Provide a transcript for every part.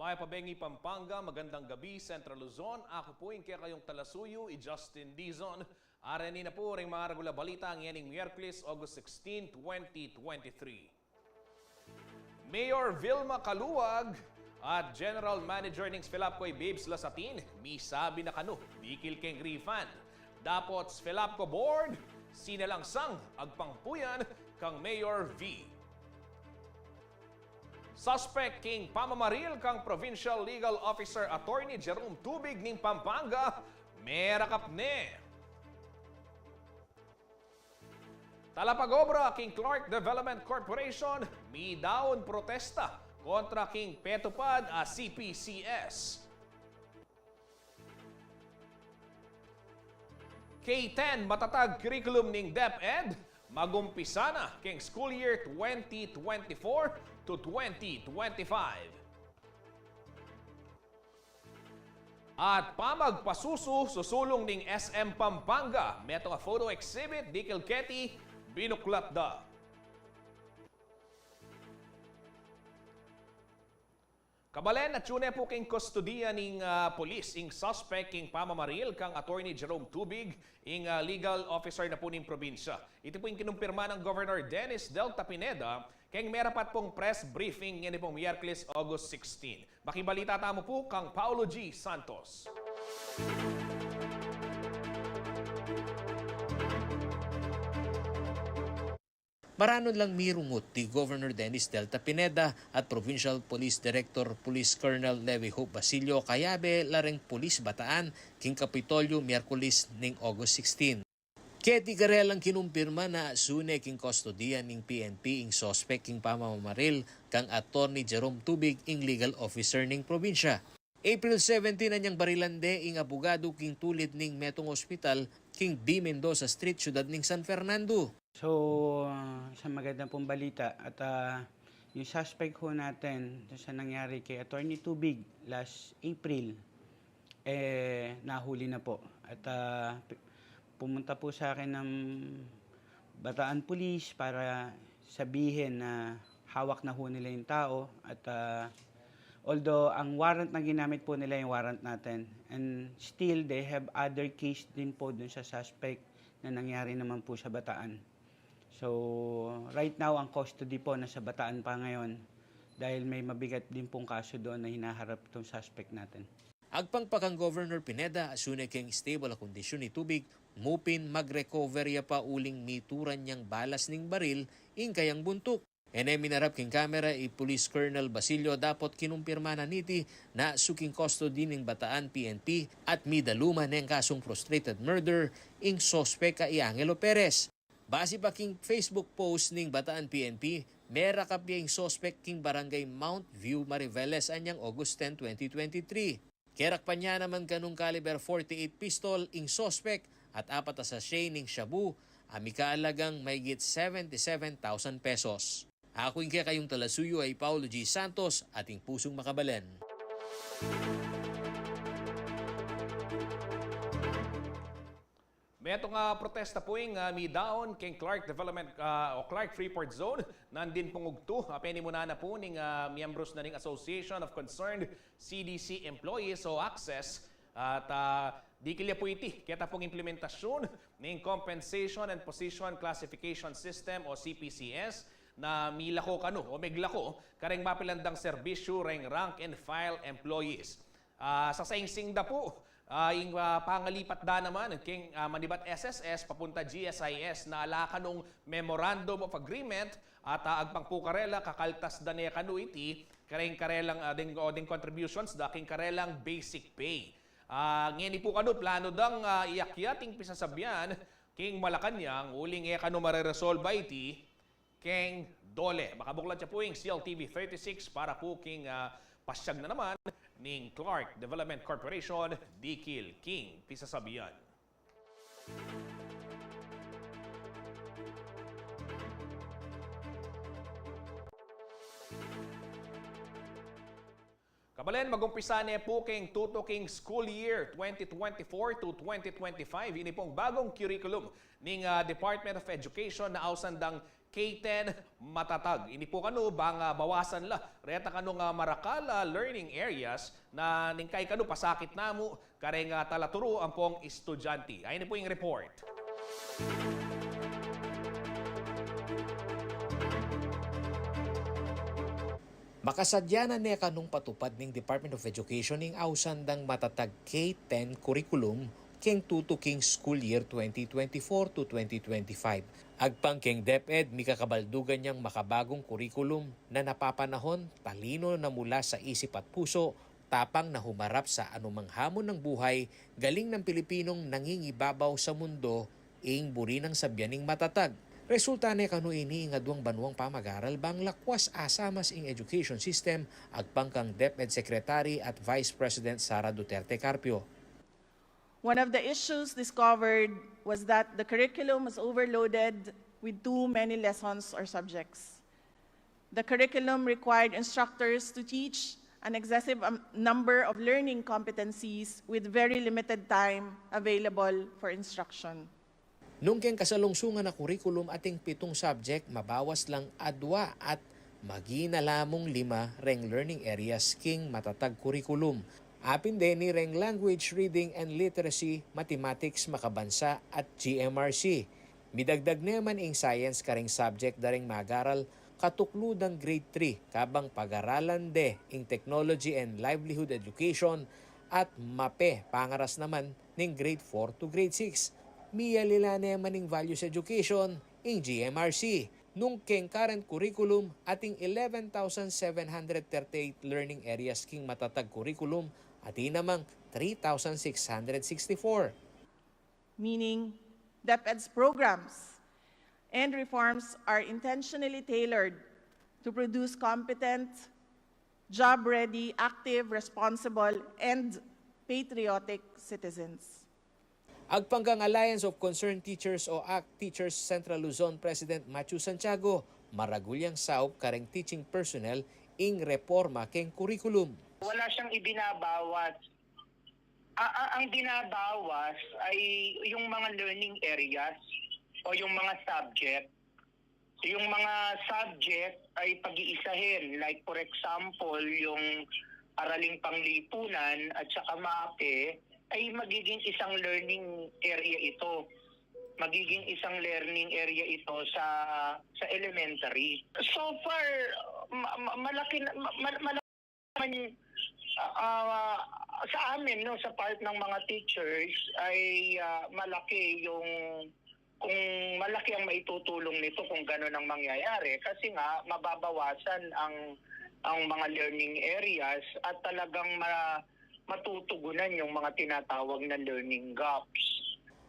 Maya Pabengi, Pampanga, magandang gabi, Central Luzon. Ako po yung kayong talasuyo, Justin Dizon. Arani na po rin mga regular balita ang yaning Miyerkules, August 16, 2023. Mayor Vilma Caluwag at General Manager ng Sfelapco Babes Lasatin, misabi na kano, dikil keng refund. Dapot Sfelapco Board, sinalangsang agpangpuyan kang Mayor V. Suspect king pamamaril kang Provincial Legal Officer Attorney Jerome Tubig ning Pampanga, merakap ne. Talapagobra king Clark Development Corporation, mi daon protesta kontra king Petupad a CPCS. K10 matatag curriculum ning DepEd, magumpisa na king school year 2024 to 2025. At pamagpasuso susulong ning SM Pampanga, meto nga photo exhibit di Kilketi, binuklat da. Kabalen at yun po king kustodiya ning polis, ing suspect king pamamaril kang Attorney Jerome Tubig, ing legal officer na po ning probinsya. Ito po yung kinumpirma ng Governor Dennis Delta Pineda, keng merapat pong press briefing ngayon pong Miyerkules, August 16. Makibalita tamo po kang Paulo G. Santos. Maranon lang mirungot ti Governor Dennis Delta Pineda at Provincial Police Director Police Colonel Levi Hope Basilio kayabe lareng Police Bataan king Kapitolyo Miyerkules ning August 16. Keti karelang kinumpirma na sune king kustodiya ning PNP ing suspect king pamamamaril kang Attorney Jerome Tubig ing legal officer ning probinsya. April 17 na niyang barilande ing abogado king tulid ning Metong Hospital king B. Mendoza Street, syudad ning San Fernando. So, sa magandang pong balita at yung suspect ho natin sa nangyari kay Attorney Tubig last April, nahuli na po. At pumunta po sa akin ng Bataan Police para sabihin na hawak na ho nila yung tao. At although ang warrant na ginamit po nila yung warrant natin, and still they have other case din po dun sa suspect na nangyari naman po sa Bataan. So, right now, ang custody po nasa Bataan pa ngayon dahil may mabigat din pong kaso doon na hinaharap itong suspect natin. Agpangpakang Governor Pineda, asune keng stable a kondisyon ni Tubig, mupin mag-recover ya pa uling mituran niyang balas ning baril ing kayang buntok. Minarap king kamera Police Colonel Basilio dapot kinumpirma na niti na suking custody ning Bataan PNP at midaluma ng kasong frustrated murder ing suspect ka Angelo Perez. Base pa king Facebook post ning Bataan PNP, merakap ing suspect king barangay Mount View Mariveles anyang August 10, 2023. Kerak pa niya naman kanong caliber 48 pistol ing suspect at apat sa sachet ning shabu, amikaalagang maygit 77,000 pesos. Ako yung kayong talasuyo ay Paulo G. Santos, ating pusong makabalan. May itong protesta po yung midaon king Clark Development o Clark Freeport Zone. Nandin pong ugto. Apeni muna na po ng miyembros na ng Association of Concerned CDC Employees o ACCESS. At di kilya po iti. Kita pong implementasyon ng Compensation and Position Classification System o CPCS na milako kano o meglako kareng mapilandang serbisyo reng rank and file employees. Sa saingsingda po, yung pangalipat da naman king manibat SSS papunta GSIS na ala kanong Memorandum of Agreement at agpangpukarela kakaltas da niya kanu iti kareng karelang ding contributions da king karelang basic pay. Ngeni po kanu plano dang iakyating pisasabyan king Malacanang uling kanu mareresolve iti king dole. Makabuklat siya po yung CLTV 36 para po king pasyag na naman ning Clark Development Corporation, Dikil King pisasabihan. Kabalen, magumpisa niya po king tutuking school year 2024 to 2025. Ini pong bagong curriculum ng Department of Education na ausandang K10 matatag. Ini po kano bang bawasan la reta kano nga marakala learning areas na ningkay kano pasakit namo kare nga talaturo ang pong estudyante. Ayun po yung report. Makasadyanan niya kanong patupad ng Department of Education ng ausandang matatag K10 curriculum keng tutuking school year 2024 to 2025. Agpang keng DepEd, mikakabaldugan niyang makabagong kurikulum na napapanahon, talino na mula sa isip at puso, tapang na humarap sa anumang hamon ng buhay, galing ng Pilipinong nangingibabaw sa mundo, ing buri ng sabyaning matatag. Resulta ni kanu ini nga duwang banwang pamag-aral bang lakwas asamas ing education system agpang kang DepEd Secretary at Vice President Sara Duterte Carpio. One of the issues discovered was that the curriculum was overloaded with too many lessons or subjects. The curriculum required instructors to teach an excessive number of learning competencies with very limited time available for instruction. Nung keng kasalungsungan na kurikulum ating 7 subject, mabawas lang adwa at magina lamong 5 reng learning areas king matatag kurikulum. Apin din ni reng language, reading and literacy, mathematics, makabansa at GMRC. Midagdag naman ing science karing subject daring magaral katukludang grade 3 kabang pag-aralan de ing technology and livelihood education at mape pangaras naman ning grade 4 to grade 6. Miyalila naman ing values education ing GMRC. Nung keng current curriculum ating 11,738 learning areas king matatag curriculum ati namang 3,664. Meaning, DepEd's programs and reforms are intentionally tailored to produce competent, job-ready, active, responsible, and patriotic citizens. Agpanggang Alliance of Concerned Teachers o ACT Teachers Central Luzon President Matthew Santiago, maragulyang saop kareng teaching personnel ing reforma keng curriculum. Wala siyang ibinabawas. Ang binabawas ay yung mga learning areas o yung mga subject. Yung mga subject ay pag-iisahin. Like for example, yung araling panglipunan at saka MAPE ay magiging isang learning area ito. Magiging isang learning area ito sa elementary. So far, malaki sa amin, no, sa part ng mga teachers ay malaki yung kung malaki ang maitutulong nito kung gano'n ang mangyayari kasi nga mababawasan ang mga learning areas at talagang matutugunan yung mga tinatawag na learning gaps.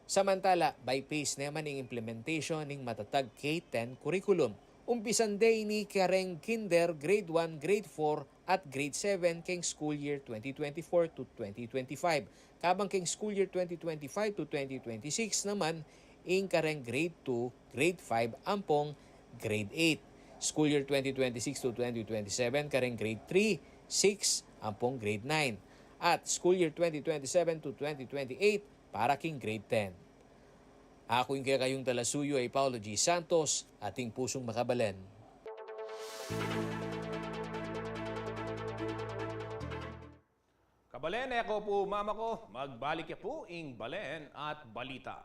Samantala, by pace naman ang implementation ng matatag K10 curriculum. Umpisan day ni kareng kinder, grade 1, grade 4 at grade 7 keng school year 2024 to 2025. Kabang keng school year 2025 to 2026 naman, ing kareng grade 2, grade 5 ampong grade 8. School year 2026 to 2027 kareng grade 3, 6 ampong grade 9. At school year 2027 to 2028 para king grade 10. Ako yung kayong talasuyo ay Paulo G. Santos, ating pusong makabalan. Kabalen, ako po mama ko, magbalik ya po ing balen at balita.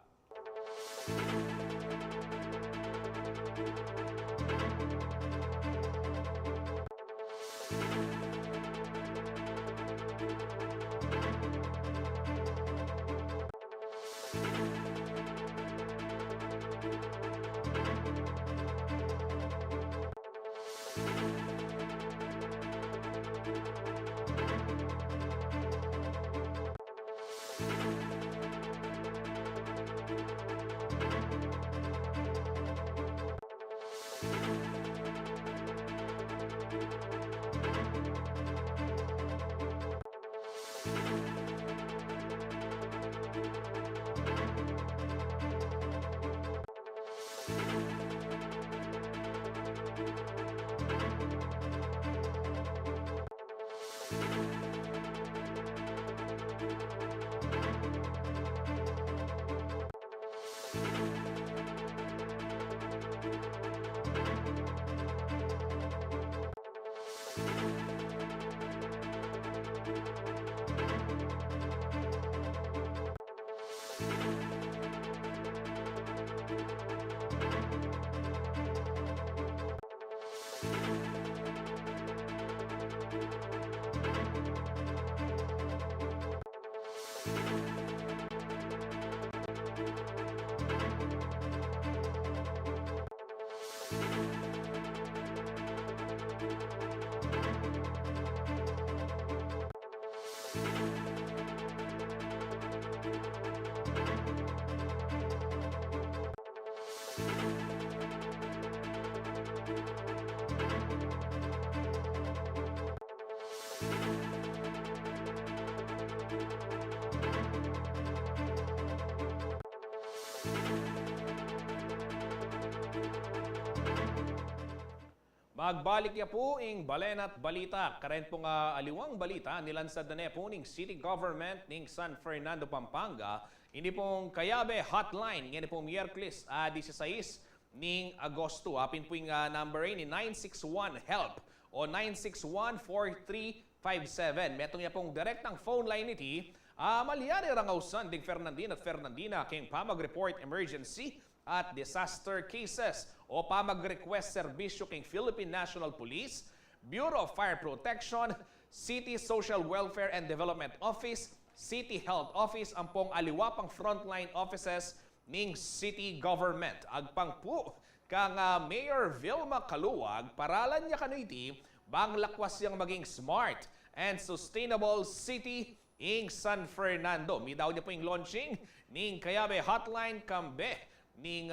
Magbalik niya po ing balen at balita. Karen pong aliwang balita nilansad na niya po ning City Government ning San Fernando, Pampanga. Ini pong Kayabe Hotline. Ngayon pong Miyerkules 16 ning Agosto. Apin po yung number ni 961-HELP o 961-4357. Metong niya pong direktang phone line niti. Malyari rangausan ding Fernandina at Fernandina king pamag-report emergency at disaster cases o pamag-request serbisyo king Philippine National Police, Bureau of Fire Protection, City Social Welfare and Development Office, City Health Office, ang pong aliwapang frontline offices ning city government. Agpang po kang Mayor Vilma Caluwag, paralan niya kaniti, bang lakwas siyang maging smart and sustainable city ing San Fernando. Midaw niya po yung launching ning Kayabe Hotline Kambe ning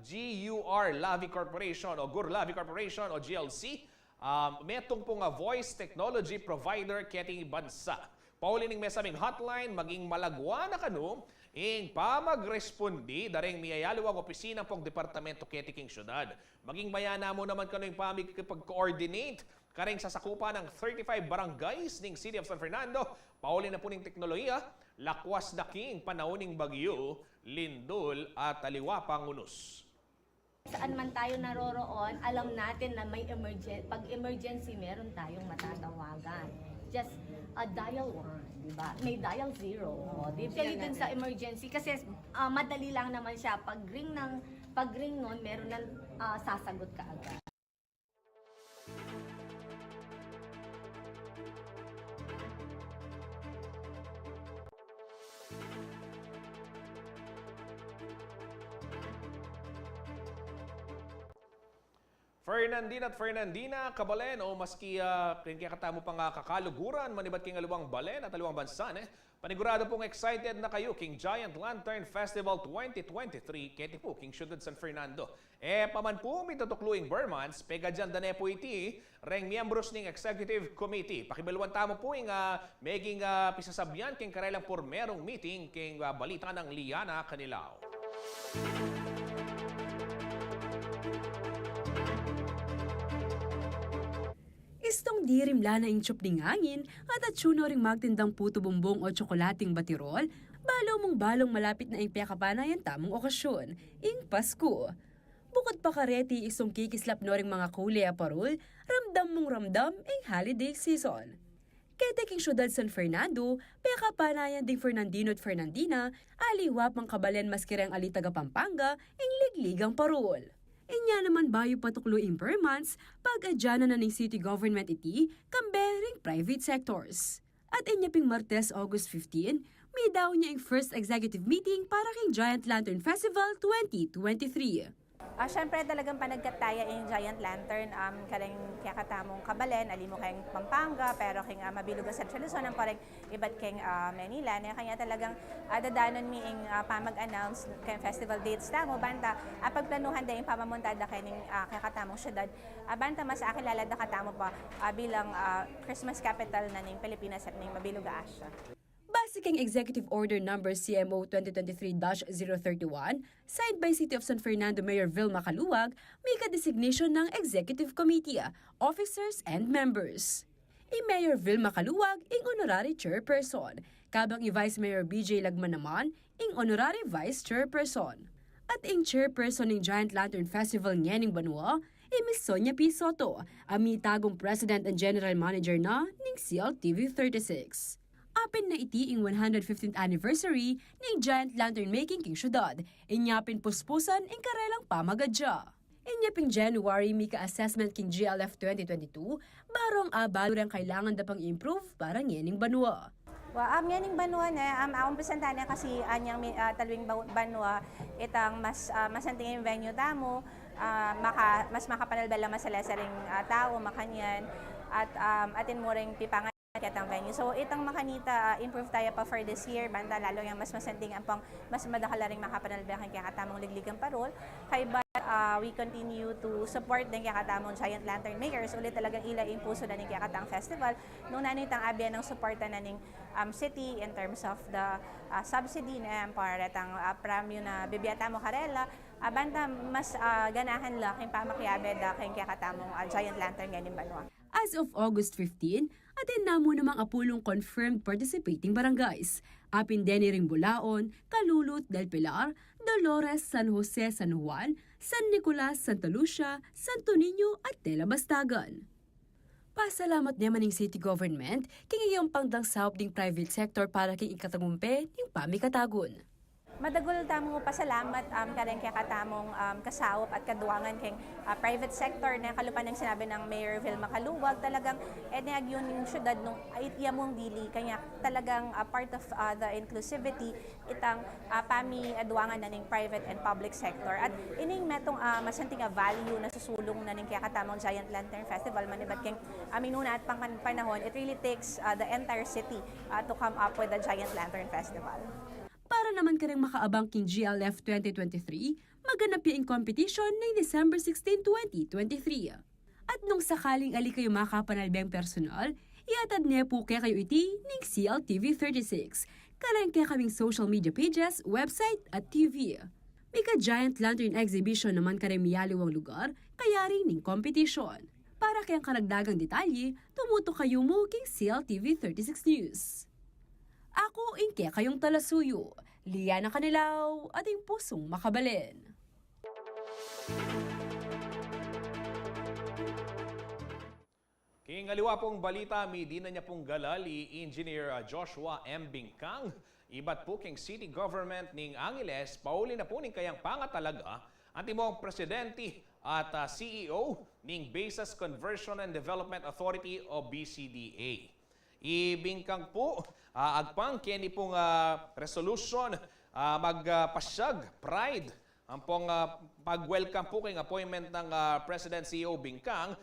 GUR Lavi Corporation o GUR Lavi Corporation o GLC. Metong pong voice technology provider keting bansa. Pauli ning mesaming hotline maging malagwa na kanu ing pamagrespondi daring miyayaliwang opisina pong departamento ketiking syudad. Maging bayana mo naman kanu yung pag-coordinate karing sasakupan ng 35 barangays ning City of San Fernando. Pauli na po ning teknolohiya, lakwas na king panahon bagyo, lindol at aliwapang unos. Saan man tayo naroroon, alam natin na may pag emergency, meron tayong matatawagan. Just dial 1, di ba? May dial 0. Usually dun sa emergency, kasi madali lang naman siya. Pag ring nun, meron nang sasagot ka agad. Fernandina at Fernandina, kabalen o maski katamo pang kakaluguran, manibat king aluwang balen at aluwang bansan. Panigurado pong excited na kayo king Giant Lantern Festival 2023 keti po king Syudad San Fernando. Paman po mitutukluing Burmans, pega dyan dane po iti, reng miyembros ning Executive Committee. Pakibaluan tamo po yung meging pisasabyan king karelang pormerong meeting king balita ng Liana Canilao. Istong dirimla na ing ning hangin at atsuno ring magtindang puto bumbong o tsokolating batirol, balo mong balong malapit na ing piyakapanayan tamong okasyon, ing Pasko. Bukod pa kareti isong kikislap no ring mga kuli a parol, ramdam mong ramdam ing holiday season. Kete king syudad San Fernando, piyakapanayan ding Fernandino at Fernandina, aliwap ang kabalen maskirang alitaga Pampanga, ing ligligang parol. Inya naman bayo patukluing per months pag-adyana na ng city government iti kambering private sectors. At inya ping Martes, August 15, may daw niya ang first executive meeting para king Giant Lantern Festival 2023. Siyempre talagang panagkataya yung Giant Lantern, karing kaya katamong kabalen, alimo kayong Pampanga, pero king mabilog sa Central Luzon, ang parang iba't king Manila. Kaya talagang dadanon mi ing pamag-announce kayong festival dates tamo, banta pagplanuhan din yung pamamuntada kayong kaya katamong syudad. Banta mas akilala da katamo pa bilang Christmas capital na ning Pilipinas at ning mabilog Asia. Base king Executive Order Number CMO 2023-031, signed by City of San Fernando Mayor Vilma Caluwag, may ka-designation ng Executive Committee, officers and members. Mayor Vilma Caluwag, ing honorary chairperson, kabang Vice Mayor BJ Lagman naman, ing honorary vice chairperson. At ing chairperson ng Giant Lantern Festival ngening Banua, Miss Sonia P. Soto, amitagong President and General Manager na ng CLTV 36. Apin na iti ing 115th anniversary ng Giant Lantern Making king syudad, inyapin puspusan ing karelang pamagadya. Inyaping January may ka-assessment king GLF 2022, barong balurang kailangan da pang improve para ngening Banua. Ngening Banua na, akong presentana kasi anyang talwing Banua, itang mas anting yung venue tamo, mas makapanalbala masalasa ring tao, makanyan, at atin mo ring pipangan katang venue. So itang makanita improve tayo pa for this year, banda lalo yung mas masanting ang mas madakala ring makapanalbakan kaya katamong ligligang parol. Kay we continue to support din kaya katamong Giant Lantern Makers. Ulit talagang ila yung puso na ning kaya katang festival. Nung nanay tang abya ng suporta na ning city in terms of the subsidy na para tang premyo na bibiyata mo karela, banta mas ganahan la king pamakyabed king kakatamong Giant Lantern ngayon Banwa. As of August 15, atin na mo namang apulong confirmed participating barangays. Apin din ring Bulaon, Calulut del Pilar, Dolores, San Jose, San Juan, San Nicolas, Santa Lucia, Santo Niño at Tela Bastagan. Pasalamat naman ng city government king iyong pangdang sahop ding private sector para king ikatagumpe ng pamikatagon. Madagol tamo pasalamat karen kaya katamong kasawop at kaduwangan kay private sector na kalupan ng sinabi ng Mayor Vilma Caluwag talagang eneg yun yung syudad nung iyamong dili kanya talagang part of the inclusivity itang pami aduwangan na ning private and public sector at ining metong masanting value na susulong na ning kaya katamong Giant Lantern Festival manibat kay aminuna at panahon it really takes the entire city to come up with the Giant Lantern Festival. Para naman ka rin makaabang king GLF 2023, maganap yung competition ng December 16, 2023. At nung sakaling ali kayo makapanalbeng personal, iatad niya po kaya kayo iti ng CLTV 36. Karang kaya kaming social media pages, website at TV. May ka-Giant Lantern Exhibition naman karemiyaliwang lugar, kaya rin ng competition. Para kayang karagdagang detalye, tumuto kayo mo king CLTV 36 News. Ako ingke kayong talasuyo, Liana Canilaw, ating pusong makabalin. King aliwa pong balita, may di na niya pong galali Engineer Joshua M. Bingkang. Iba't po king city government ning Angeles, pauli na po ning kayang pangatalaga ang timong presidente at CEO ning Bases Conversion and Development Authority o BCDA. Ibingkang po, agpang kini pong resolution magpasyag, pride, ang pong pag-welcome po kay appointment ng President CEO Bingkang,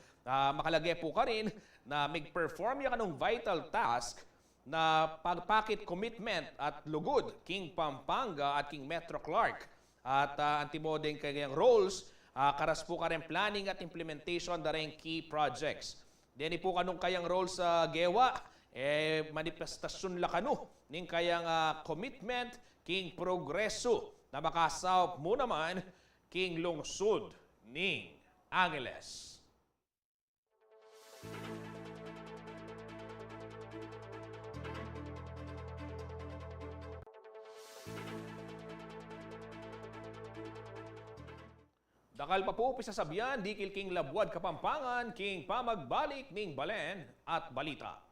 makalagay po ka rin na mag-perform yung kanong vital task na pagpakit commitment at lugod King Pampanga at King Metro Clark. At antimo din kayang roles, karas po ka rin planning at implementation na rin key projects. Dini po kanong kayang roles sa GEWA, manifestasyon lakano ning kayang commitment king progreso na makasawop mo naman king lungsod ning Angeles. Dakal pa po pisasabihan dikil king Labuad Kapampangan king pamagbalik ning Balen at balita.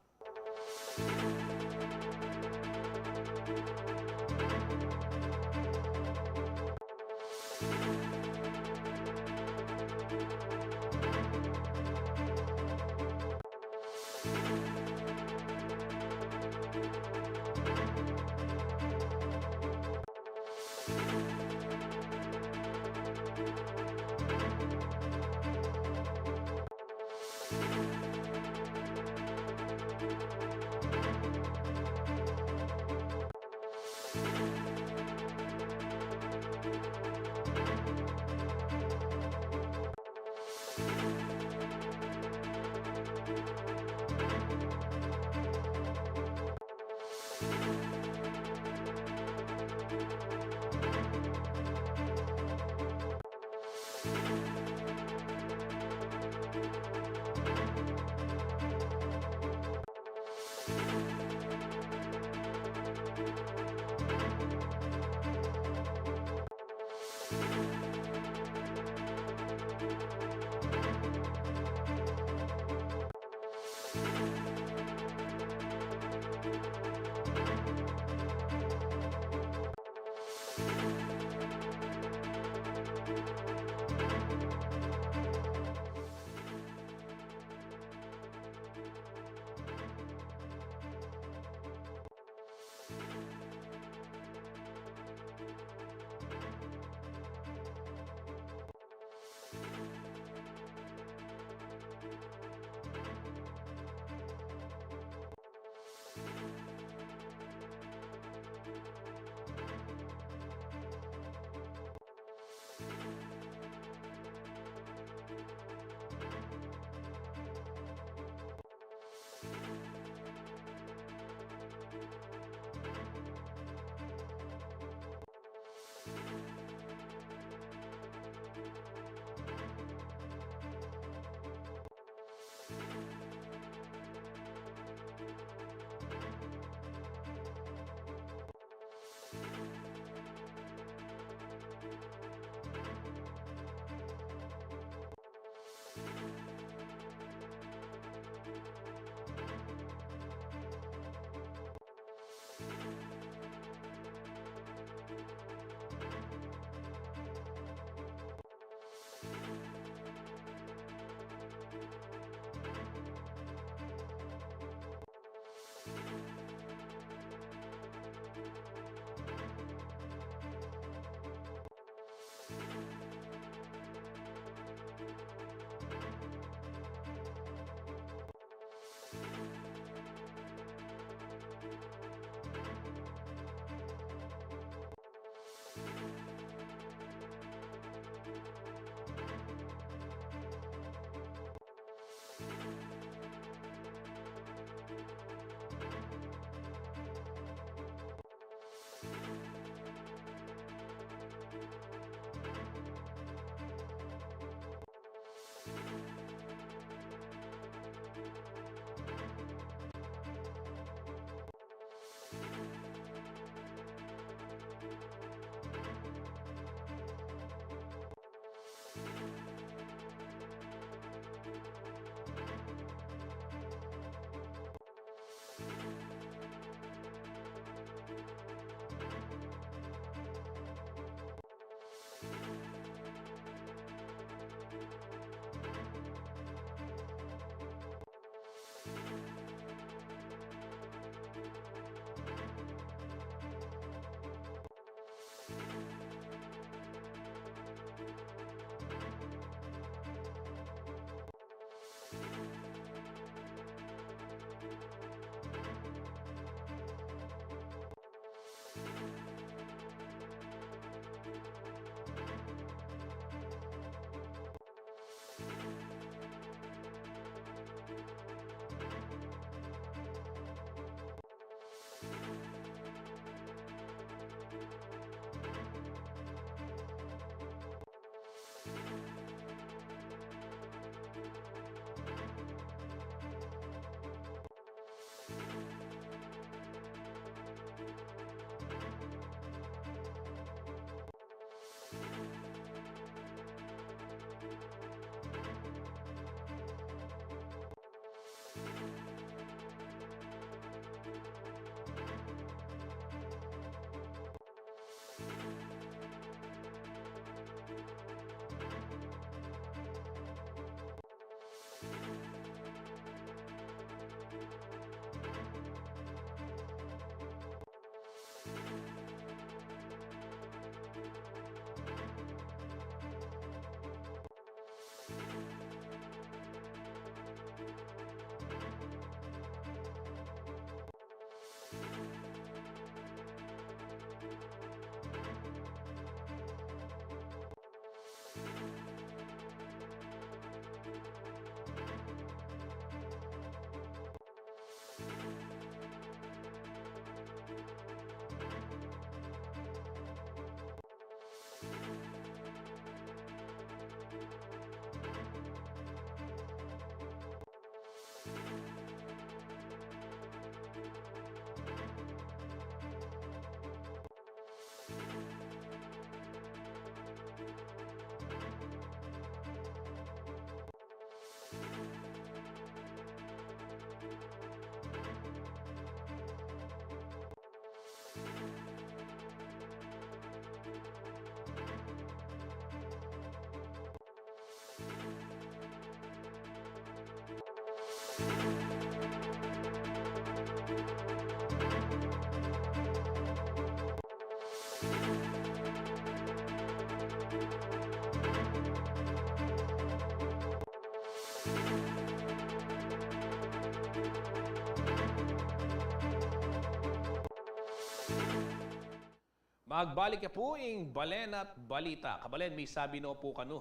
Magbalik ka po ing balen at balita. Kabalen, may sabi no po kanu,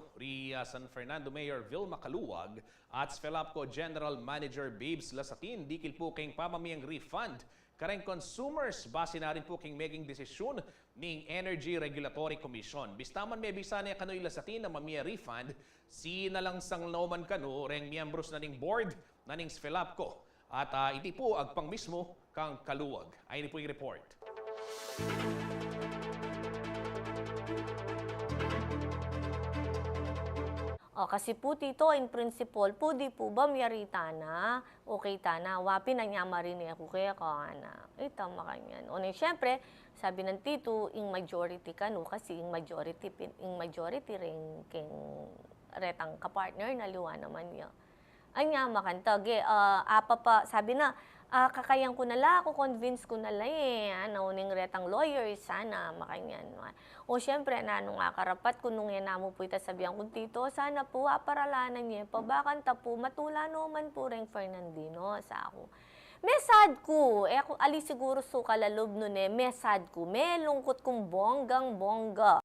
San Fernando Mayor Vilma Caluwag at Sfelapco General Manager Babes Lasatin, dikil po kayong pamamiyang refund kareng consumers base na rin po kayong maging desisyon ng Energy Regulatory Commission. Bistaman may bisa na kanu Lasatin na mamiya refund, si nalang sang nauman kanu, reng miyembros na ning board na ning Sfelapco. At iti po agpang mismo kang Caluwag. Ayun po yung report. Kasi po tito, in principle, po di po ba miyarita na, okay ta na, wapi na niya marinig ako kaya ka na. Tama kanyan. O siyempre, sabi ng tito, in majority ka no, kasi in majority rin king retang kapartner na luwa naman niya. Anya makanta, apa pa, sabi na, kakayang ko nala, ako convince ko nala ning retang lawyer, sana makanyan. O syempre, nung karapat ko nung yan mo po itasabihan ko, tito, sana po, aparalanan niya, pabakanta po, matula naman po rin Fernandino sa ako. Mesad ko, ako ali siguro so kalalob nun mesad ko, may lungkot kong bonggang-bongga.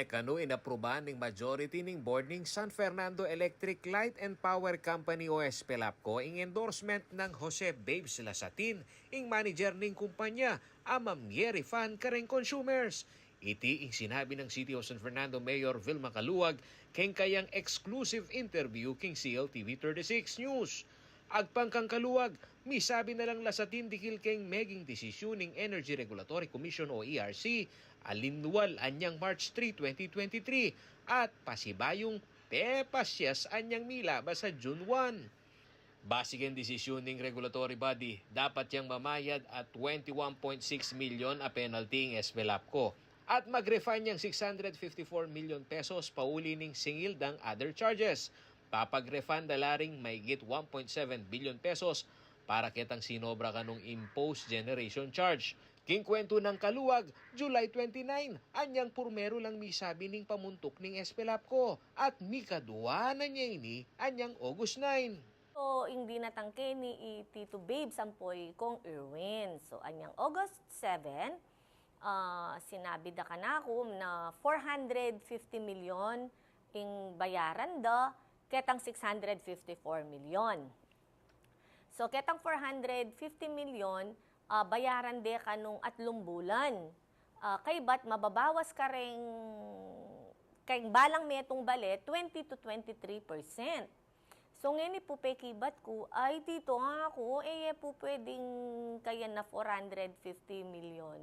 Kanu inaprubahan ng majority ng board ng San Fernando Electric Light and Power Company o Sfelapco ing endorsement ng Jose Babes Lasatin, ing manager ng kumpanya, amam refund kareng consumers. Iti ing sinabi ng City of San Fernando Mayor Vilma Caluwag keng kayang exclusive interview king CLTV 36 News. Agpangkang Caluwag, misabi na lang Lasatin dikil keng meging desisyon ng Energy Regulatory Commission o ERC alinwal anyang March 3, 2023 at pasibayong pepasyas anyang milaba sa June 1. Basic ang desisyon ng regulatory body, dapat yang mamayad at 21.6 million a penalty ng Sfelapco at mag-refund yang 654 million pesos pauli ng singil dang other charges. Papag-refund dalaring maigit 1.7 billion pesos para kitang sinobra kanong imposed generation charge. King kwento ng Caluwag, July 29, anyang purmero lang misabi ning pamuntok ning Sfelapco at mikaduwa na niya ini anyang August 9. So, hindi natangke ni Tito Babe Sampoy kong Erwin. So, anyang August 7, sinabi da ka na ako na 450 million ing bayaran da, ketang 654 million. So, ketang 450 million, bayaran de kanong 3 bulan. Kay ba't mababawas ka rin, kay balang metong bale, 20 to 23%. So ngayon po pekibat ko, ay dito ako, po pwedeng kaya na 450 million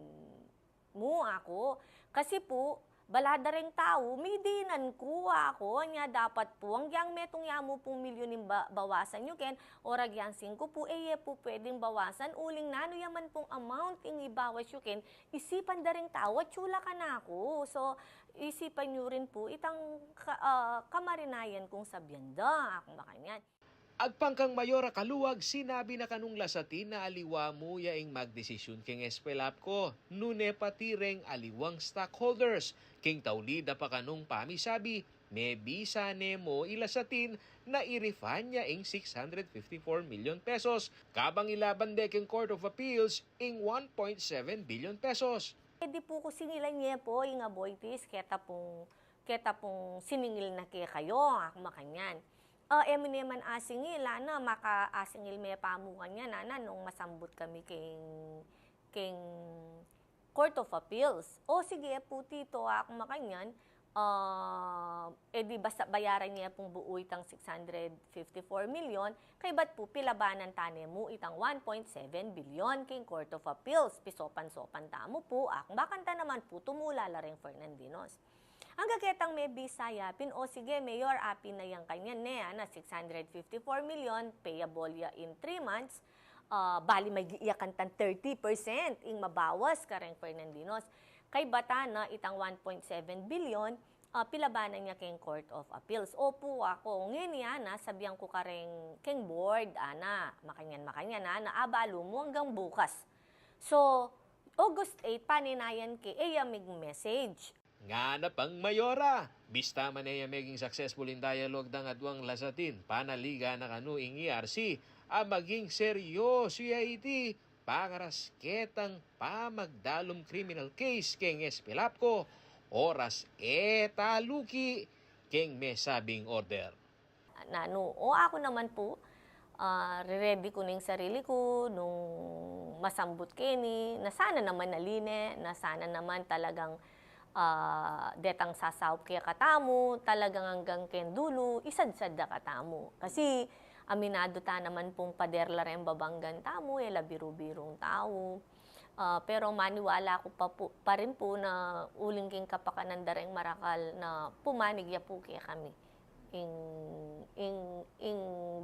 mo ako. Kasi po, balada ring tao, may dinan ko ako, niya dapat po, ang yang metong yamo pong milyonin bawasan nyo ken, orag yang 5 po, po pwedeng bawasan, uling nano yaman pong amount ing ibawas nyo ken, isipan da ring tao, at chula ka na ako. So, isipan nyo rin po, itang kamarinayan kong sabyanda, akong makanyan. Agpangkang Mayora Caluwag, sinabi na kanung Lasatin na aliwa mo yaing magdesisyon king Sfelapco, nune pati reng aliwang stockholders. King taulida pa kanung pamisabi, may bisa nemo Lasatin na i-refund niya ing 654 million pesos, kabang ilaban deking Court of Appeals ing 1.7 billion pesos. Di po ko singilan niya po, yung aboitis, keta pong siningil na kaya kayo, akong makanyan. Emo naman asingil, maka-asingil may pamukan niya, nung masambot kami king Court of Appeals. O sige po tito, akong makanyan, di basta bayaran niya pong buo itang 654 million, kay ba't po pilabanan tane mo itang 1.7 billion king Court of Appeals. Pisopan-sopan tamo po, akong bakanta naman po, tumula la rin Fernandinos. Ang gagetang may bisayapin, o sige, Mayor, apin na yung kanyan na 654 million, payable ya in 3 months, bali may iyakan tan 30% ing mabawas ka rin Fernandinos. Kay bata na itang 1.7 billion, pilabanan niya king Court of Appeals. Opo ako, ngayon sabihan ko ka rin king board, makanyan, abalo mo hanggang bukas. So, August 8, paninayan ki, mig message. Nga na pang Mayora, bista man ay maging successful in dialogue ng adwang Lasatin, panaliga na kanu ing ERC, maging seryoso ya iti, pangaras ketang pamagdalom criminal case keng Espelapco, oras taluki keng may sabing order. O ako naman po, ready ko ning sarili ko nung masambut kini, na sana naman naline, na sana naman talagang detang sasawp kaya katamu, talagang hanggang ken dulo, isadsad da katamu. Kasi aminado ta naman pong paderla rin babanggan tamo, biru-birong tao. Pero maniwala ko pa rin po na uling king kapakanan da rin marakal na pumanigya po kaya kami. In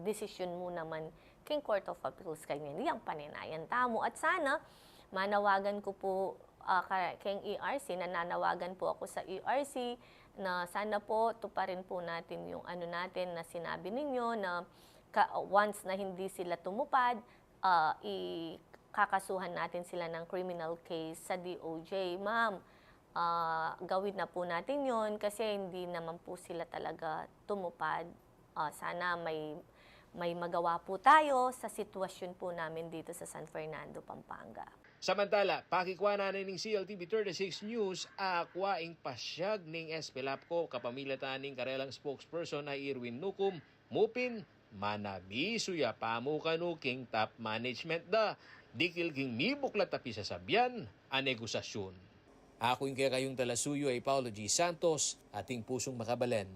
decision mo naman king Court of Appeals kanyan, yang paninayan tamo. At sana, manawagan ko po keng ERC, nananawagan po ako sa ERC na sana po tuparin po natin yung ano natin na sinabi ninyo na once na hindi sila tumupad, kakasuhan natin sila ng criminal case sa DOJ. Ma'am, gawin na po natin yon kasi hindi naman po sila talaga tumupad. Sana may magawa po tayo sa sitwasyon po namin dito sa San Fernando, Pampanga. Samantala, pakikwa na ning CLTV 36 News, akwaing pasyag ning Espelapco, kapamilatan ning karelang spokesperson na Irwin Nukum, Mupin, manabisuya pamukano king top management da, dikil king mibuklat tapi sasabyan, a negosasyon. Ako yung kaya kayong talasuyo ay Paulo G. Santos, ating pusong makabalen.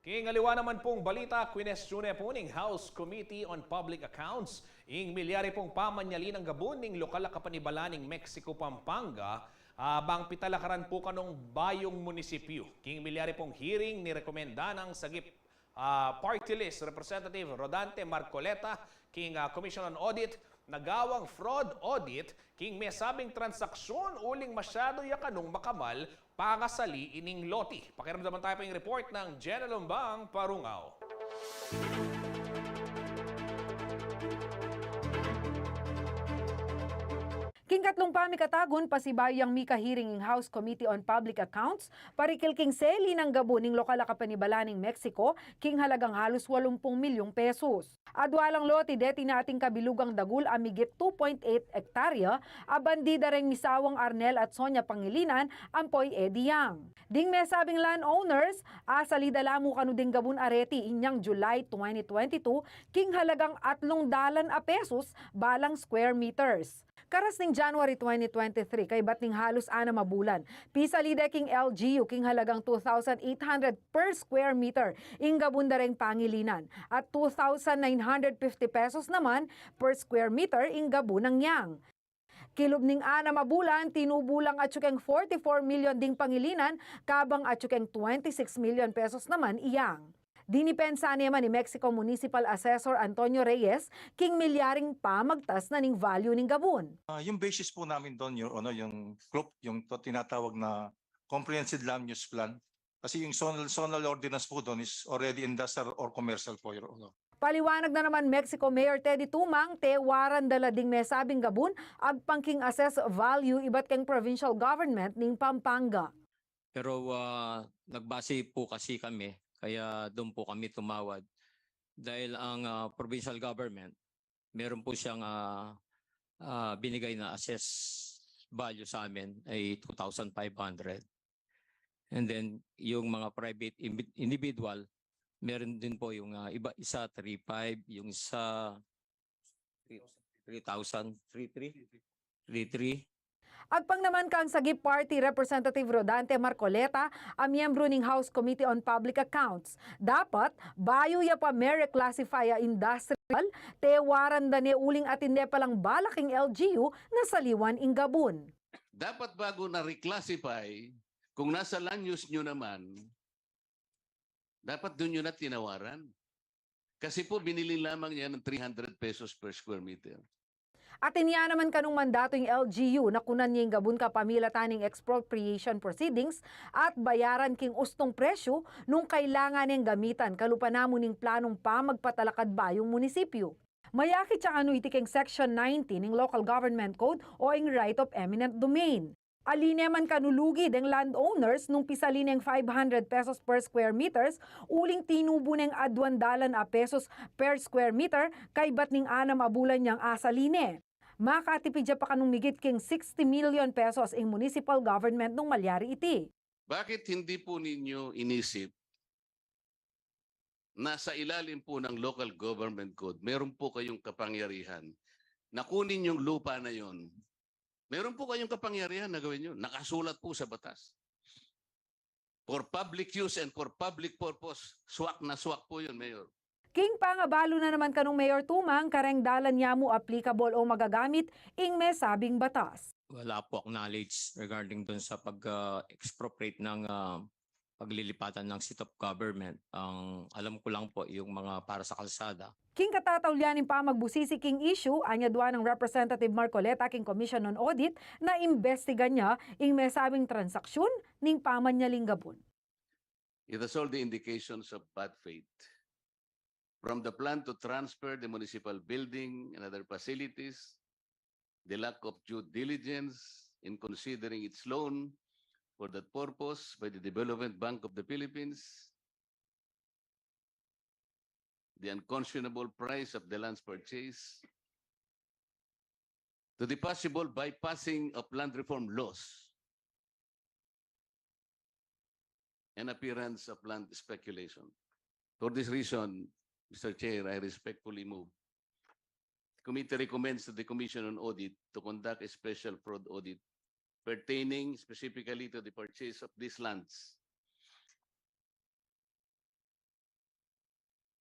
Kingaliwa naman pong balita, kwestione po ning House Committee on Public Accounts, ing milyari pong pamanyali ng gabon ning lokal na kapanibala ning Mexico, Pampanga, bang pitalakaran po kanong bayong munisipyo. King milyari pong hearing ni rekomenda ng sagip party list Representative Rodante Marcoleta, king Commission on Audit, nagawang fraud audit, king may sabing transaksyon uling masyado yakanong makamal pangasali ining loti. Pakiramdaman tayo pa yung report ng Jenna Lumbang Parungaw. King katlong pamikatagon pasibayang mika hearing ing House Committee on Public Accounts parikil king seli ng gabo ning lokal na kapanibala ning Mexico king halagang halos 80 milyong pesos. Adwalang lote deti nating kabilugang dagul amigit 2.8 hektarya abandida ring misawang Arnel at Sonia Pangilinan ampoy Ediyang. Ding may sabing landowners asalida lamo kanu ding gabon areti inyang July 2022 king halagang 300 pesos balang square meters. Karas ning January 2023 kay bating halos 6 mabulan. Pisalida king LGU king halagang 2,800 per square meter ing gabundareng Pangilinan at 2,950 pesos naman per square meter ing gabunang yang. Kilob ning 6 mabulan tinubulang atsukeng 44 million ding Pangilinan kabang atsukeng 26 million pesos naman iyang. Dinipensa naman ni Mexico Municipal Assessor Antonio Reyes king milyaring pamagtas na ning value ning gabon. Yung basis po namin doon yung group, yung tinatawag na comprehensive land use plan. Kasi yung zonal ordinance po doon is already industrial or commercial po, Your Honor. Paliwanag na naman Mexico Mayor Teddy Tumang tewaran dala ding mesabing gabon agpangking assess value iba't keng provincial government ning Pampanga. Pero nagbase po kasi kami, kaya doon po kami tumawad. Dahil ang provincial government, meron po siyang binigay na assess value sa amin ay 2,500. And then yung mga private individual, meron din po yung isa 3,500, yung isa 3,000, 3,300. Agpang naman kang sagip party Representative Rodante Marcoleta, ang miyembro ning House Committee on Public Accounts. Dapat, bayo ya pa may reclassify industrial, tewaran da ni uling atinde palang balaking LGU na saliwan ing gabon. Dapat bago na reclassify, kung nasa land use nyo naman, dapat doon nyo na tinawaran. Kasi po binili lamang niya ng 300 pesos per square meter. At iniya naman kanong mandato yung LGU na kunan niya yung gabon ka pamilataning expropriation proceedings at bayaran king ustong presyo nung kailangan niyang gamitan kalupanamo ning planong pamagpatalakad ba yung munisipyo. Mayakit siya iti king Section 19 ng Local Government Code o ing Right of Eminent Domain. Aline man kanulugi deng landowners nung pisalineng 500 pesos per square meters, uling tinubo neng adwandalan a pesos per square meter kay bat ning 6 a bulan niyang asaline. Makatipidya pa kanong migit king 60 million pesos ang municipal government nung malyari iti. Bakit hindi po ninyo inisip na sa ilalim po ng local government code, meron po kayong kapangyarihan na kunin yung lupa na yon? Meron po kayong kapangyarihan na gawin yun. Nakasulat po sa batas. For public use and for public purpose, swak na swak po yun, Mayor. King pangabalo na naman kanong Mayor Tumang kareng dalan niya mo applicable o magagamit ing may sabing batas. Wala po akong knowledge regarding dun sa pag-expropriate ng paglilipatan ng seat of government. Ang alam ko lang po yung mga para sa kalsada. King katatawlyanin pa magbusisi king issue, anya duwa ng Representative Marcoleta king Commission on Audit na imbestiga niya ing may sabing transaksyon ning paman niya linggabon. It has all the indications of bad faith. From the plan to transfer the municipal building and other facilities, the lack of due diligence in considering its loan for that purpose by the Development Bank of the Philippines, the unconscionable price of the lands purchase, to the possible bypassing of land reform laws and appearance of land speculation. For this reason, Mr. Chair, I respectfully move. The committee recommends to the Commission on Audit to conduct a special fraud audit pertaining specifically to the purchase of these lands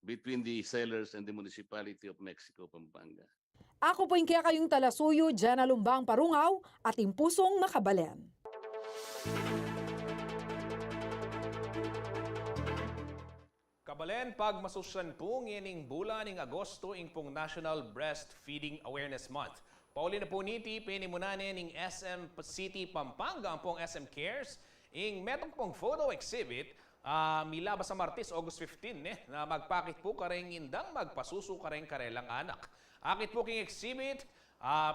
between the sellers and the municipality of Mexico, Pampanga. Ako po yung kaya kayong talasuyo, Jana Lumbang Parungaw, at impusong makabalen. Kabalen, pag masusyan po ngining bulan ng Agosto ing pong National Breastfeeding Awareness Month. Pauli na po niti, pinimunanin ng SM City Pampanga ang pong SM Cares. Ing metong pong photo exhibit, milabas sa Martes, August 15, na magpakit po kareng indang magpasuso kareng karelang anak. Akit po king exhibit,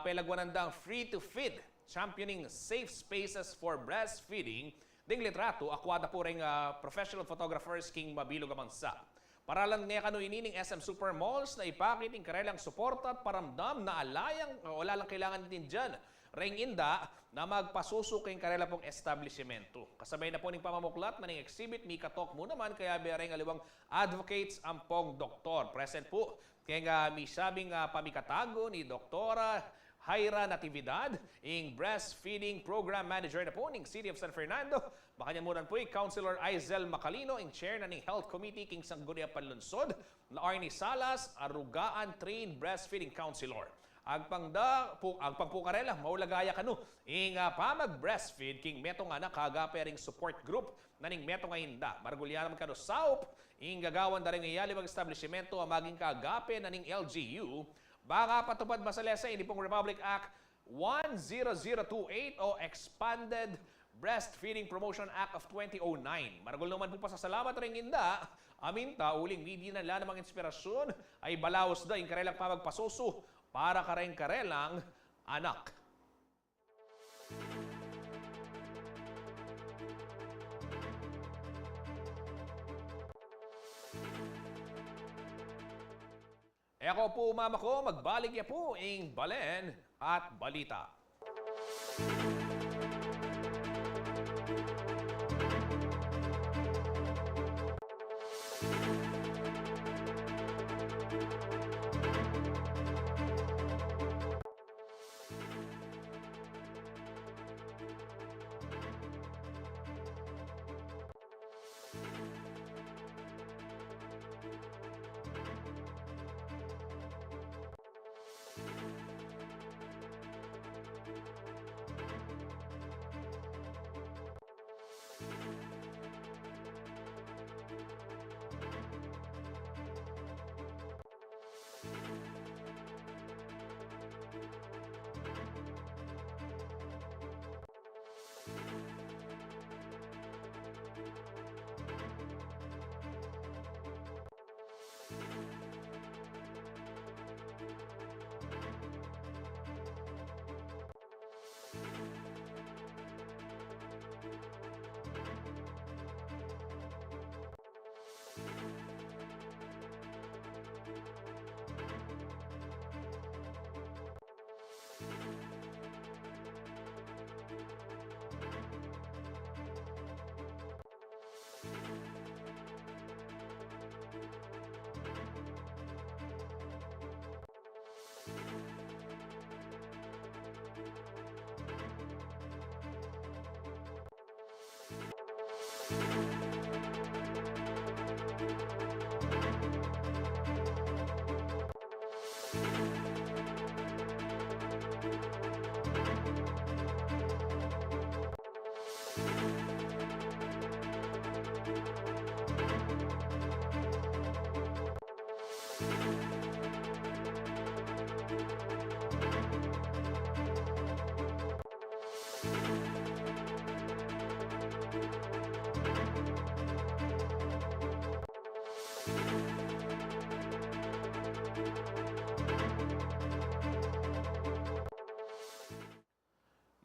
pelagwanandang free to feed, championing safe spaces for breastfeeding. Ding litrato, akwada po rin professional photographers king mabilog amangsa. Para lang niya kanu inining SM Supermalls na ipakit ang karelang suporta at paramdam na alayang wala lang kailangan din dyan. Ring inda na magpasuso kayong karela pong establishmento. Kasabay na po ng pamamuklat na ng exhibit, may katok mo naman kaya bereng aliwang advocates ang pong doktor. Present po kaya may sabing pamikatago ni Doktora Jaira Natividad, ing breastfeeding program manager na po ng City of San Fernando. Baka niya muna po Councilor Aizel Macalino, ing chair na ng Health Committee king Sangguniang Panlunsod, na Arnie Salas, arugaan trained breastfeeding counselor. Agpangpukarela, maulagaya kanu, ing pamag-breastfeed king metong anak kagapering support group na ning metong ainda. Margulyan naman kanu SAUP, ing gagawan na rin ngayali mag-establishmento ang maging kagape na ning LGU. Baka patupad masalesa ini pong Republic Act 10028 o Expanded Breastfeeding Promotion Act of 2009. Maragol naman po pasasalamat rin inda. Aminta, uling media na namang inspirasyon ay balaos da yung karelang pamagpasuso para kareng-karelang anak. Ako po mama ko, magbalik ya po ing balen at balita.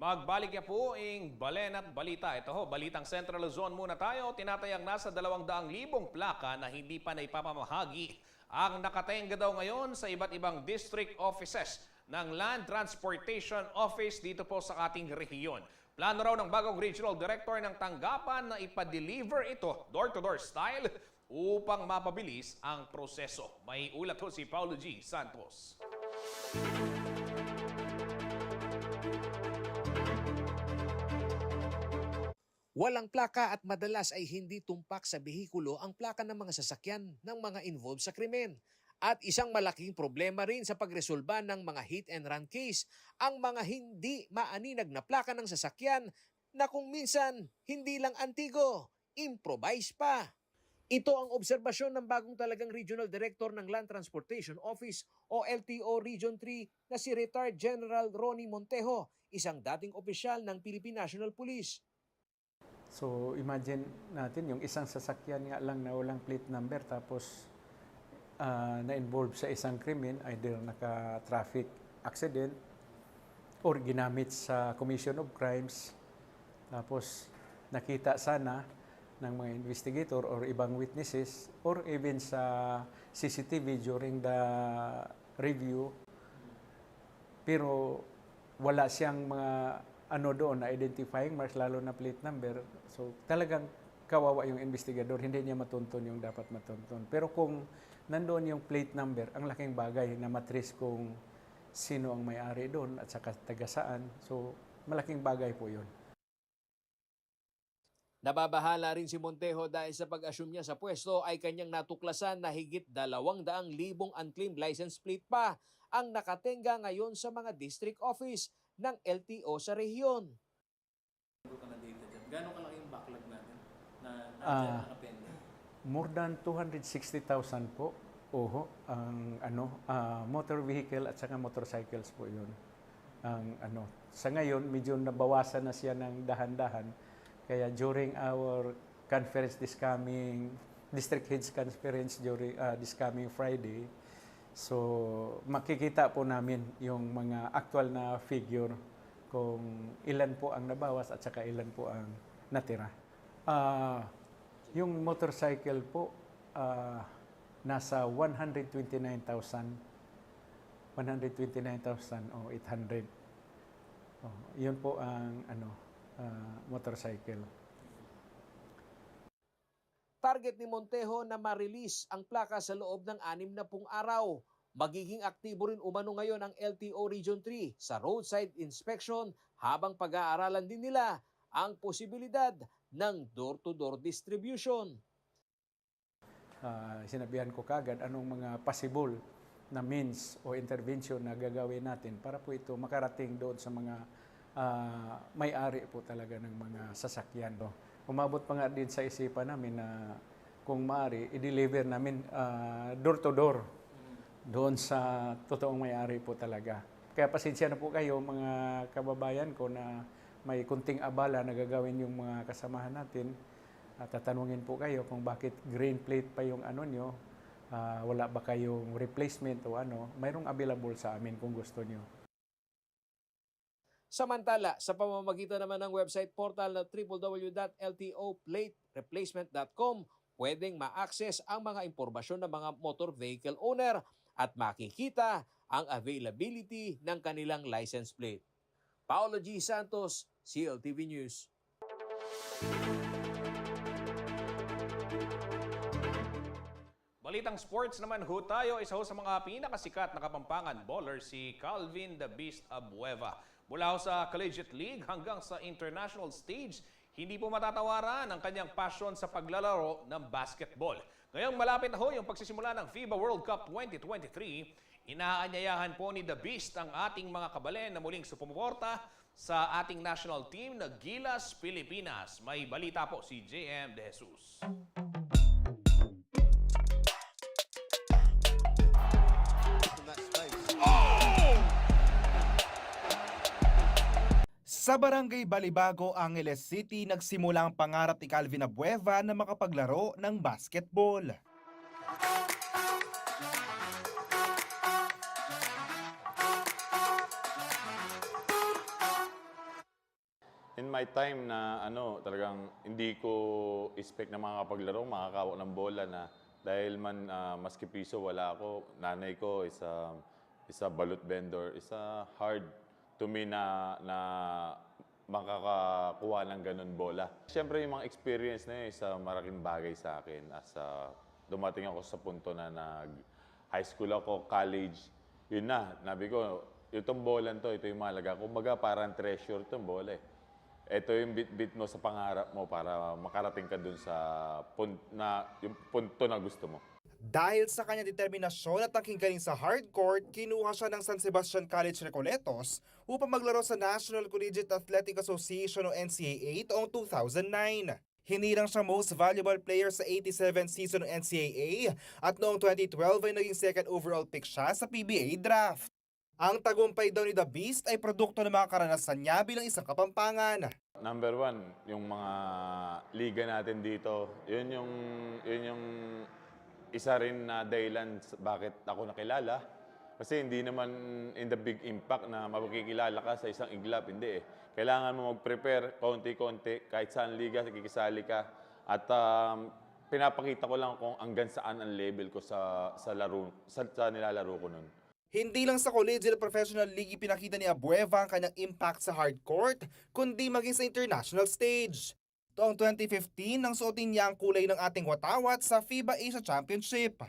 Magbalik niya po ang Balen at Balita. Ito ho, Balitang Central Luzon muna tayo. Tinatayang nasa 200,000 plaka na hindi pa naipapamahagi ang nakatenga daw ngayon sa iba't ibang district offices ng Land Transportation Office dito po sa ating rehiyon. Plano raw ng bagong regional director ng tanggapan na ipa-deliver ito door-to-door style upang mapabilis ang proseso. May ulat ho si Paulo G. Santos. Walang plaka at madalas ay hindi tumpak sa behikulo ang plaka ng mga sasakyan ng mga involved sa krimen. At isang malaking problema rin sa pagresolba ng mga hit and run case, ang mga hindi maaninag na plaka ng sasakyan na kung minsan hindi lang antigo, improvise pa. Ito ang obserbasyon ng bagong talagang Regional Director ng Land Transportation Office o LTO Region 3 na si Retired General Ronnie Montejo, isang dating opisyal ng Philippine National Police. So imagine natin yung isang sasakyan nga lang na walang plate number tapos na-involve sa isang krimen, either naka-traffic accident or ginamit sa commission of crimes. Tapos nakita sana ng mga investigator or ibang witnesses or even sa CCTV during the review. Pero wala siyang mga doon na identifying marks, lalo na plate number. So talagang kawawa yung investigador, hindi niya matuntun yung dapat matuntun. Pero kung nandoon yung plate number, ang laking bagay na matrace kung sino ang may-ari doon at saka taga saan. So malaking bagay po yun. Nababahala rin si Montejo dahil sa pag-assume niya sa pwesto ay kanyang natuklasan na higit 200,000 unclaimed license plate pa ang nakatenga ngayon sa mga district office ng LTO sa rehiyon. Gano'ng kalaki yung backlog natin na nakapende? More than 260,000 po. Oho, ang motor vehicle at saka motorcycles po 'yun. Ang sa ngayon medyo nabawasan na siya ng dahan-dahan. Kaya during our conference this coming district heads conference during this coming Friday, so makikita po namin yung mga actual na figure kung ilan po ang nabawas at saka ilan po ang natira. Yung motorcycle po nasa 129,800. Yun po ang motorcycle. Target ni Montejo na ma-release ang plaka sa loob ng 60 araw. Magiging aktibo rin umano ngayon ang LTO Region 3 sa roadside inspection habang pag-aaralan din nila ang posibilidad ng door-to-door distribution. Sinabihan ko kagad anong mga possible na means o intervention na gagawin natin para po ito makarating doon sa mga may-ari po talaga ng mga sasakyan. Umabot pa nga din sa isipan namin na kung maaari, i-deliver namin door-to-door doon sa totoong may-ari po talaga. Kaya pasensya na po kayo mga kababayan ko na may kunting abala na gagawin yung mga kasamahan natin. Tatanungin po kayo kung bakit green plate pa yung nyo, wala ba kayong replacement o mayroong available sa amin kung gusto nyo. Samantala, sa pamamagitan naman ng website portal na www.ltoplatereplacement.com, pwedeng ma-access ang mga impormasyon ng mga motor vehicle owner at makikita ang availability ng kanilang license plate. Paulo G. Santos, CLTV News. Balitang sports naman ho tayo, isa ho sa mga pinakasikat na Kapampangan bowler si Calvin the Beast Abueva. Mula ho sa Collegiate League hanggang sa international stage, hindi po matatawaran ang kanyang passion sa paglalaro ng basketball. Ngayong malapit na ho yung pagsisimula ng FIBA World Cup 2023, inaanyayahan po ni The Beast ang ating mga kabalen na muling sumuporta sa ating national team na Gilas Pilipinas. May balita po si JM De Jesus. Sa Barangay Balibago, Angeles City, nagsimula ang pangarap ni Calvin Abueva na makapaglaro ng basketball. in my time na talagang hindi ko expect na makakapaglaro, makakawak ng bola na dahil man maski piso wala ako. Nanay ko is a balut vendor. Is hard to me na makakakuha ng ganun bola. Siyempre yung mga experience na yun is malaking bagay sa akin as dumating ako sa punto na high school ako, college. Yun na, nabi ko, itong bola to, ito yung mahalaga. Kumbaga parang treasure itong bola eh. Ito yung bit mo sa pangarap mo para makarating ka dun sa yung punto na gusto mo. Dahil sa kanyang determinasyon at tangking galing sa hardcourt, kinuha siya ng San Sebastian College Recoletos upang maglaro sa National Collegiate Athletic Association o NCAA taong 2009. Hinirang siya Most Valuable Player sa 87th season ng NCAA at noong 2012 ay naging second overall pick siya sa PBA draft. Ang tagumpay daw ni The Beast ay produkto ng mga karanasan niya bilang isang Kapampangan. Number one, yung mga liga natin dito, yun yung isa rin na dahilan bakit ako nakilala. Kasi hindi naman in the big impact na makikilala ka sa isang iglap, hindi eh. Kailangan mo mag-prepare konti-konti, kahit saan liga, kikisali ka. At pinapakita ko lang kung hanggang saan ang level ko sa nilalaro ko nun. Hindi lang sa collegiate professional league ipinakita ni Abueva ang kanyang impact sa hardcourt, kundi maging sa international stage. Taong 2015 nang suotin niya ang kulay ng ating watawat sa FIBA Asia Championship.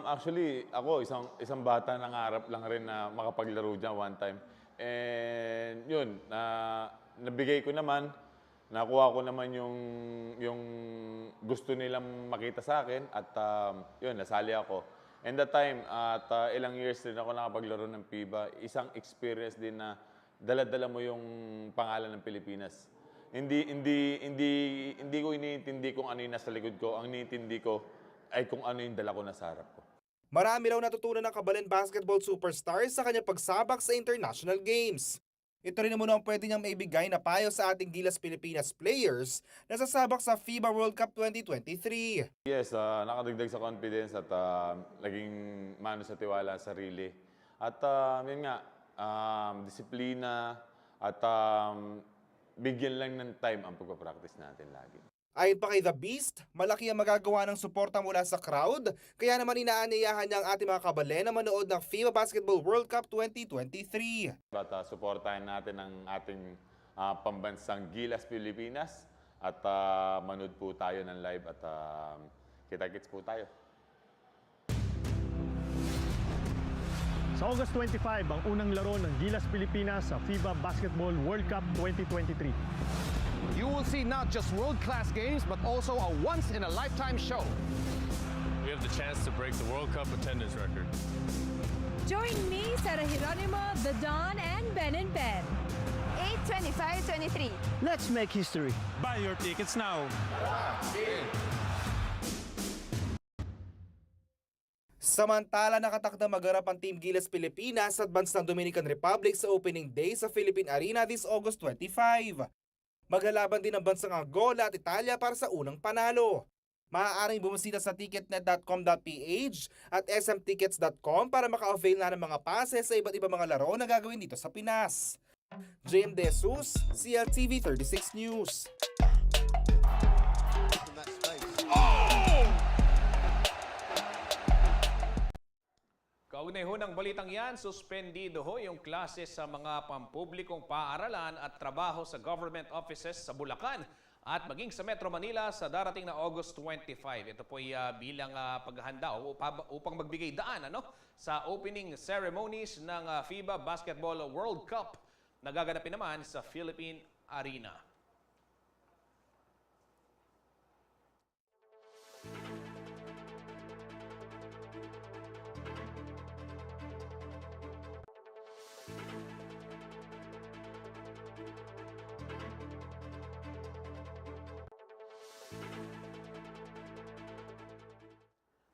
Actually, ako isang bata nangarap lang rin na makapaglaro dyan one time. And yun, nabigay ko naman, nakuha ko naman yung gusto nilang makita sa akin at yun, nasali ako. And that time, at ilang years din ako nakapaglaro ng FIBA, isang experience din na dala-dala mo yung pangalan ng Pilipinas. Hindi ko iniintindi kung ano yung nasa likod ko. Ang iniintindi ko ay kung ano yung dala ko na sa harap ko. Marami raw natutunan ng Kabalen basketball superstars sa kanyang pagsabak sa international games. Ito rin muna ang pwede niyang maibigay na payo sa ating Gilas Pilipinas players na sasabak sa FIBA World Cup 2023. Yes, nakadagdag sa confidence at naging mano sa tiwala sa sarili. At yun nga, disiplina at bigyan lang ng time ang pagpapractice natin lagi. Ayon pa kay The Beast, malaki ang magagawa ng suporta mula sa crowd, kaya naman inaanyayahan niya ang ating mga kabalen na manood ng FIBA Basketball World Cup 2023. At suportahan natin ang ating pambansang Gilas Pilipinas at manood po tayo ng live at kita-kits po tayo. Sa August 25, ang unang laro ng Gilas Pilipinas sa FIBA Basketball World Cup 2023. You will see not just world-class games, but also a once-in-a-lifetime show. We have the chance to break the World Cup attendance record. Join me, Sarah Geronimo, The Don, and Ben and Ben. 8/25/23. Let's make history. Buy your tickets now. Samantala, nakatakda maganap ang Team Gilas Pilipinas sa bansang Dominican Republic sa opening day sa Philippine Arena this August 25. Maglalaban din ang bansang Angola at Italia para sa unang panalo. Maaaring bumisita sa ticketnet.com.ph at smtickets.com para maka-avail na ng mga passes sa iba't ibang mga laro na gagawin dito sa Pinas. JM De Jesus, CLTV 36 News. Kaugnay ho ng balitang yan, suspendido ho yung klase sa mga pampublikong paaralan at trabaho sa government offices sa Bulacan at maging sa Metro Manila sa darating na August 25. Ito po ay bilang paghahanda upang magbigay daan sa opening ceremonies ng FIBA Basketball World Cup na gaganapin naman sa Philippine Arena.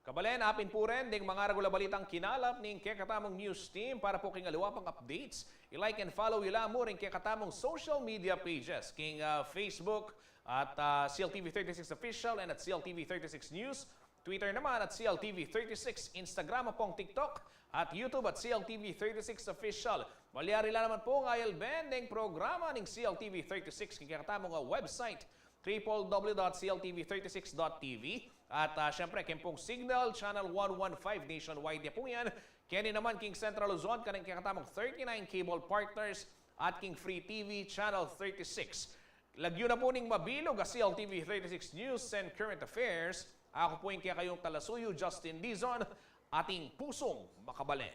Kabalen, apin po rin ding mga regular balitang kinalap ning Kekatamong News Team para po king aluwa pang updates. I-like and follow ila mo rin Kekatamong social media pages king Facebook at CLTV36 Official and at CLTV36 News. Twitter naman at CLTV36, Instagram pong TikTok at YouTube at CLTV36 Official. Malyari lang naman po nga bending programa ng CLTV 36 kaya mo nga website www.cltv36.tv at syempre kempong Signal Channel 115 nationwide ya po yan. Kaya naman King Central Luzon kanang kakatamong 39 cable partners at King Free TV Channel 36. Lagyo na po ning mabilog ang CLTV 36 News and Current Affairs. Ako po yung kaya kayong talasuyo Justin Dizon, ating pusong makabalen.